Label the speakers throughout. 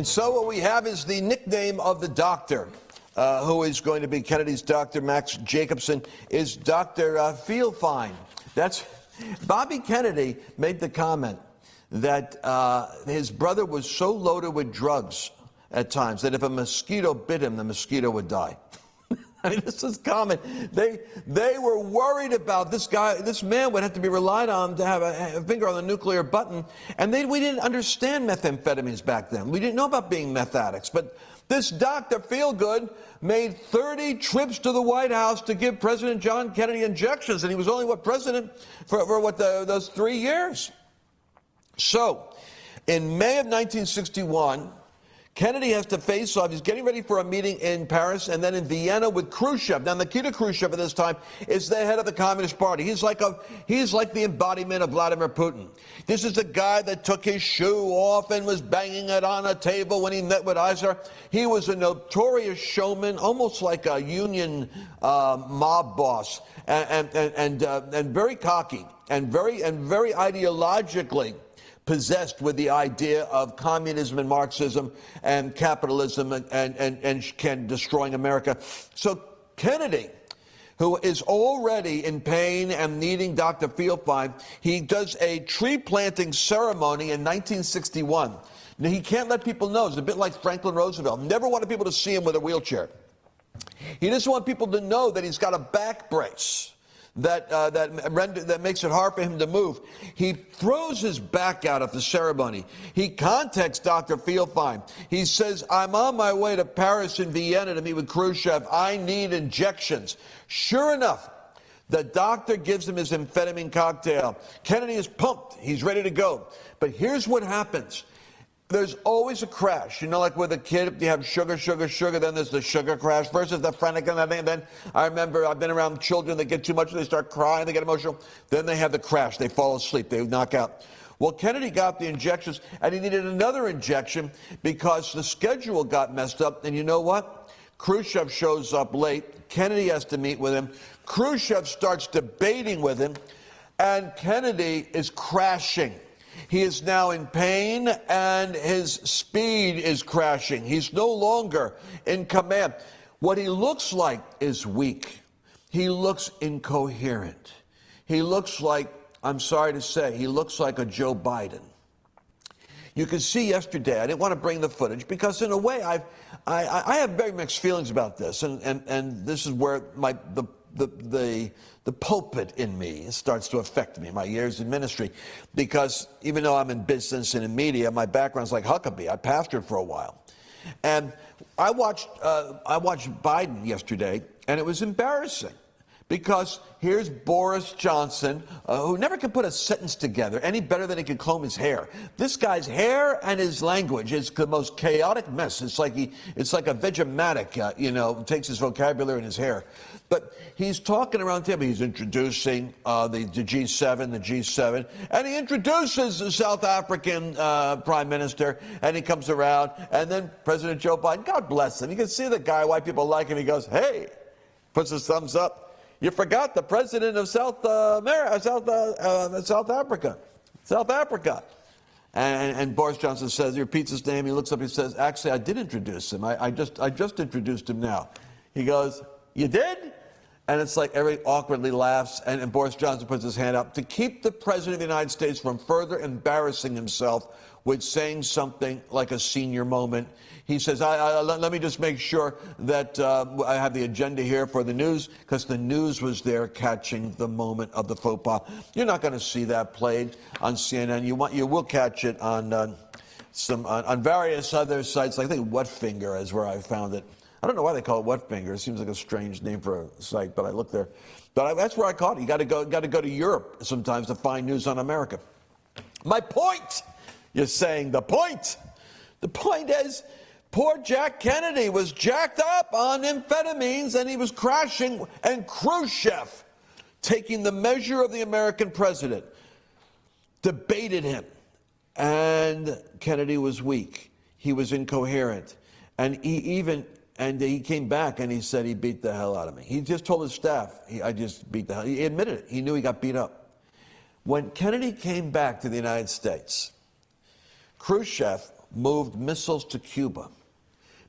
Speaker 1: And so what we have is the nickname of the doctor, who is going to be Kennedy's doctor. Max Jacobson is Dr. Feel Fine. That's Bobby Kennedy made the comment that his brother was so loaded with drugs at times that if a mosquito bit him, the mosquito would die. I mean, this is common. They were worried about this guy. This man would have to be relied on to have a finger on the nuclear button. And we didn't understand methamphetamines back then. We didn't know about being meth addicts. But this Dr. Feelgood made 30 trips to the White House to give President John Kennedy injections. And he was only, president for those 3 years. So, in May of 1961, Kennedy has to face off. He's getting ready for a meeting in Paris and then in Vienna with Khruschev. Now, Nikita Khruschev at this time is the head of the Communist Party. He's like the embodiment of Vladimir Putin. This is the guy that took his shoe off and was banging it on a table when he met with Eisenhower. He was a notorious showman, almost like a union mob boss, and very cocky and very ideologically possessed with the idea of communism and Marxism and capitalism and destroying America. So Kennedy, who is already in pain and needing Dr. Feelfine, he does a tree planting ceremony in 1961. Now, he can't let people know. It's a bit like Franklin Roosevelt. Never wanted people to see him with a wheelchair. He doesn't want people to know that he's got a back brace that makes it hard for him to move. He throws his back out at the ceremony. He contacts Dr. Feelfine. He says, I'm on my way to Paris and Vienna to meet with Khruschev. I need injections. Sure enough, the doctor gives him his amphetamine cocktail. Kennedy is pumped. He's ready to go. But here's what happens. There's always a crash. You know, like with a kid, you have sugar, then there's the sugar crash. First is the frantic, and then I remember I've been around children that get too much, they start crying, they get emotional. Then they have the crash. They fall asleep. They knock out. Well, Kennedy got the injections, and he needed another injection because the schedule got messed up. And you know what? Khruschev shows up late. Kennedy has to meet with him. Khruschev starts debating with him, and Kennedy is crashing. He is now in pain, and his speed is crashing. He's no longer in command. What he looks like is weak. He looks incoherent. He looks like, I'm sorry to say, he looks like a Joe Biden. You can see yesterday, I didn't want to bring the footage because in a way I have very mixed feelings about this, and this is where the pulpit in me starts to affect me, my years in ministry, because even though I'm in business and in media, my background's like Huckabee. I pastored for a while. And I watched Biden yesterday, and it was embarrassing because here's Boris Johnson, who never can put a sentence together any better than he can comb his hair. This guy's hair and his language is the most chaotic mess. It's like a Vegematic, takes his vocabulary and his hair. But he's talking around the table. He's introducing the G-7, and he introduces the South African prime minister, and he comes around, and then President Joe Biden, God bless him. You can see the guy, why people like him. He goes, hey, puts his thumbs up. You forgot the president of South Africa. And Boris Johnson says, he repeats his name. He looks up. He says, actually, I did introduce him. I just introduced him now. He goes, you did? And it's like everybody awkwardly laughs. And Boris Johnson puts his hand up to keep the president of the United States from further embarrassing himself with saying something like a senior moment. He says, let me just make sure that I have the agenda here for the news, because the news was there catching the moment of the faux pas. You're not going to see that played on CNN. You will catch it on various other sites. I think Wetfinger is where I found it. I don't know why they call it Wetfinger. It seems like a strange name for a site, but I looked there. But that's where I caught it. You got to go to Europe sometimes to find news on America. My point, you're saying the point. The point is, poor Jack Kennedy was jacked up on amphetamines, and he was crashing, and Khruschev, taking the measure of the American president, debated him. And Kennedy was weak. He was incoherent. And he came back and he said he beat the hell out of me. He just told his staff, I just beat the hell. He admitted it. He knew he got beat up. When Kennedy came back to the United States, Khruschev moved missiles to Cuba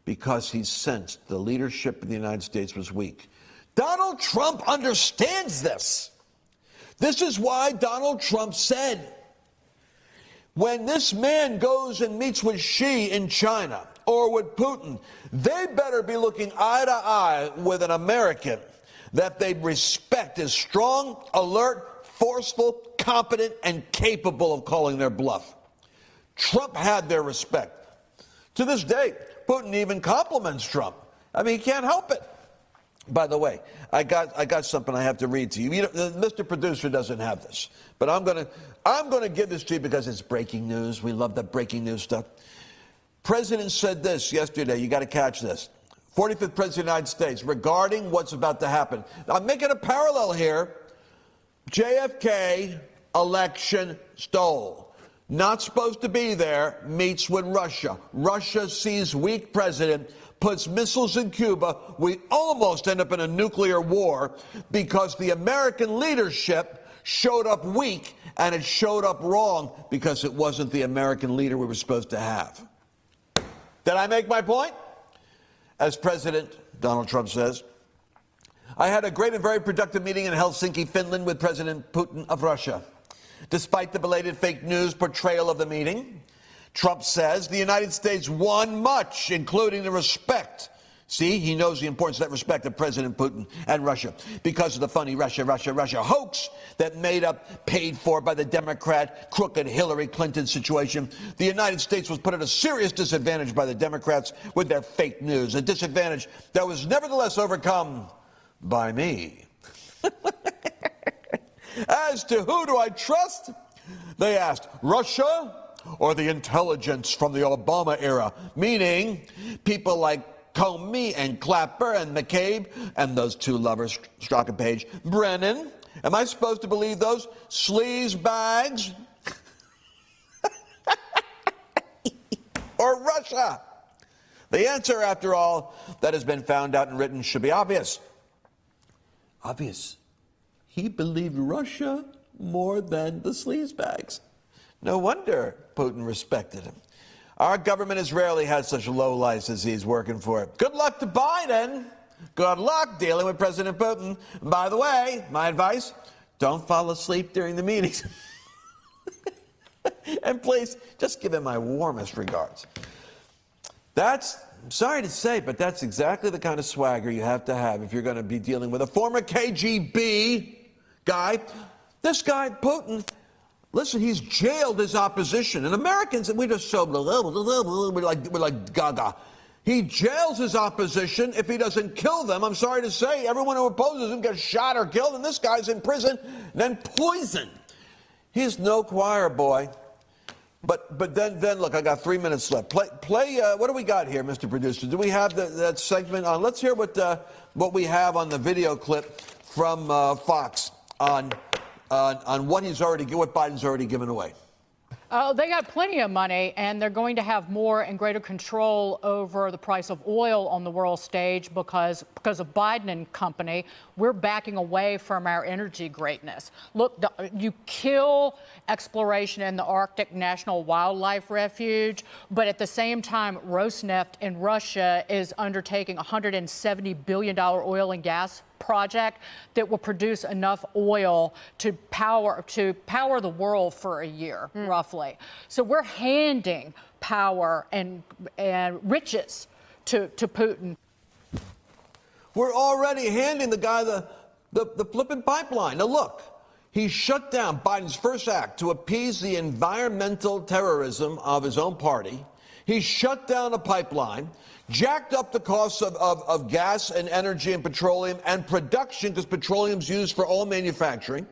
Speaker 1: because he sensed the leadership of the United States was weak. Donald Trump understands this. This is why Donald Trump said, when this man goes and meets with Xi in China or with Putin, they better be looking eye to eye with an American that they respect as strong, alert, forceful, competent, and capable of calling their bluff. Trump had their respect. To this day, Putin even compliments Trump. I mean, he can't help it. By the way, I got something I have to read to you. Mr. Producer doesn't have this, but I'm gonna give this to you because it's breaking news. We love the breaking news stuff. President said this yesterday. You got to catch this. 45th President of the United States regarding what's about to happen. I'm making a parallel here. JFK election stole. Not supposed to be there. Meets with Russia. Russia sees weak president. Puts missiles in Cuba. We almost end up in a nuclear war because the American leadership showed up weak, and it showed up wrong because it wasn't the American leader we were supposed to have. Did I make my point? As President Donald Trump says, I had a great and very productive meeting in Helsinki, Finland with President Putin of Russia. Despite the belated fake news portrayal of the meeting, Trump says the United States won much, including the respect. See, he knows the importance of that respect of President Putin and Russia because of the funny Russia hoax that paid for by the Democrat, crooked Hillary Clinton situation. The United States was put at a serious disadvantage by the Democrats with their fake news, a disadvantage that was nevertheless overcome by me. As to who do I trust? They asked, Russia or the intelligence from the Obama era, meaning people like Comey and Clapper and McCabe and those two lovers, Strzok and Page. Brennan, am I supposed to believe those sleaze bags? Or Russia? The answer, after all, that has been found out and written should be obvious. Obvious. He believed Russia more than the sleaze bags. No wonder Putin respected him. Our government has rarely had such lowlifes as he's working for it. Good luck to Biden. Good luck dealing with President Putin. By the way, my advice, don't fall asleep during the meetings. And please, just give him my warmest regards. I'm sorry to say, but that's exactly the kind of swagger you have to have if you're going to be dealing with a former KGB guy. This guy, Putin, listen, he's jailed his opposition. And Americans, we just so, we're like gaga. He jails his opposition if he doesn't kill them. I'm sorry to say, everyone who opposes him gets shot or killed, and this guy's in prison, then poisoned. He's no choir boy. But then look, I got 3 minutes left. Play. What do we got here, Mr. Producer? Do we have that segment on? Let's hear what we have on the video clip from Fox on what Biden's already given away.
Speaker 2: Oh, they got plenty of money, and they're going to have more and greater control over the price of oil on the world stage because of Biden and company. We're backing away from our energy greatness. Look, you kill exploration in the Arctic National Wildlife Refuge, but at the same time, Rosneft in Russia is undertaking a $170 billion oil and gas project that will produce enough oil to power the world for a year, roughly. So we're handing power and riches to Putin.
Speaker 1: We're already handing the guy the flipping pipeline. Now look, he shut down Biden's first act to appease the environmental terrorism of his own party. He shut down a pipeline, jacked up the costs of gas and energy and petroleum and production, because petroleum's used for all manufacturing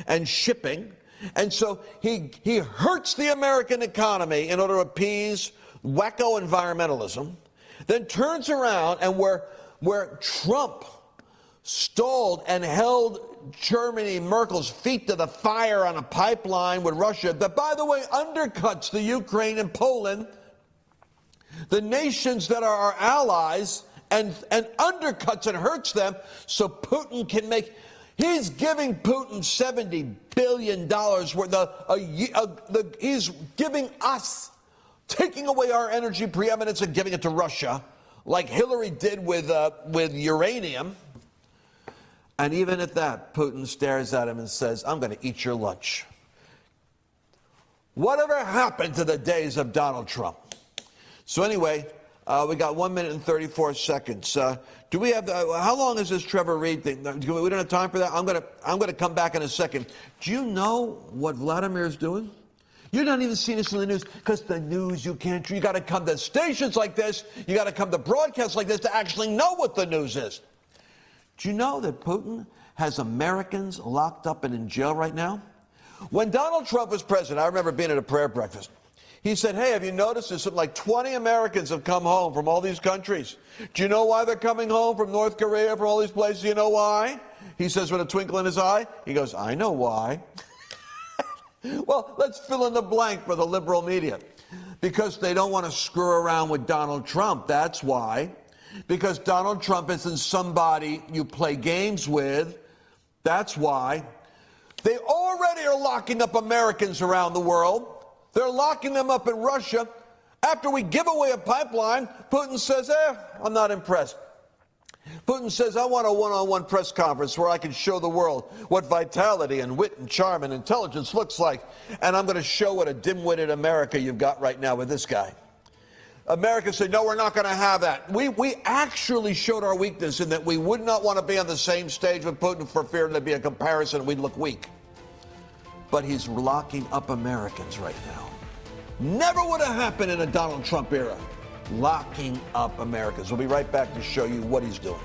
Speaker 1: and shipping. And so he hurts the American economy in order to appease wacko environmentalism, then turns around and where Trump stalled and held Germany, Merkel's feet to the fire on a pipeline with Russia that, by the way, undercuts the Ukraine and Poland, the nations that are our allies, and undercuts and hurts them so Putin can make. He's giving Putin $70 billion worth he's giving us taking away our energy preeminence and giving it to Russia, like Hillary did with uranium. And even at that, Putin stares at him and says, I'm going to eat your lunch. Whatever happened to the days of Donald Trump? So anyway, we got 1 minute and 34 seconds. Do we have how long is this Trevor Reed thing? We don't have time for that. I'm going to come back in a second. Do you know what Vladimir's doing? You're not even seeing this in the news because the news you can't. You got to come to stations like this. You got to come to broadcasts like this to actually know what the news is. Do you know that Putin has Americans locked up and in jail right now? When Donald Trump was president, I remember being at a prayer breakfast. He said, hey, have you noticed there's something like 20 Americans have come home from all these countries? Do you know why they're coming home from North Korea, from all these places? Do you know why? He says with a twinkle in his eye. He goes, I know why. Well, let's fill in the blank for the liberal media. Because they don't want to screw around with Donald Trump. That's why. Because Donald Trump isn't somebody you play games with. That's why. They already are locking up Americans around the world. They're locking them up in Russia. After we give away a pipeline, Putin says, I'm not impressed. Putin says, I want a one-on-one press conference where I can show the world what vitality and wit and charm and intelligence looks like. And I'm going to show what a dim-witted America you've got right now with this guy. America said, no, we're not going to have that. We actually showed our weakness in that we would not want to be on the same stage with Putin for fear there'd be a comparison and we'd look weak. But he's locking up Americans right now. Never would have happened in a Donald Trump era. Locking up Americans. We'll be right back to show you what he's doing.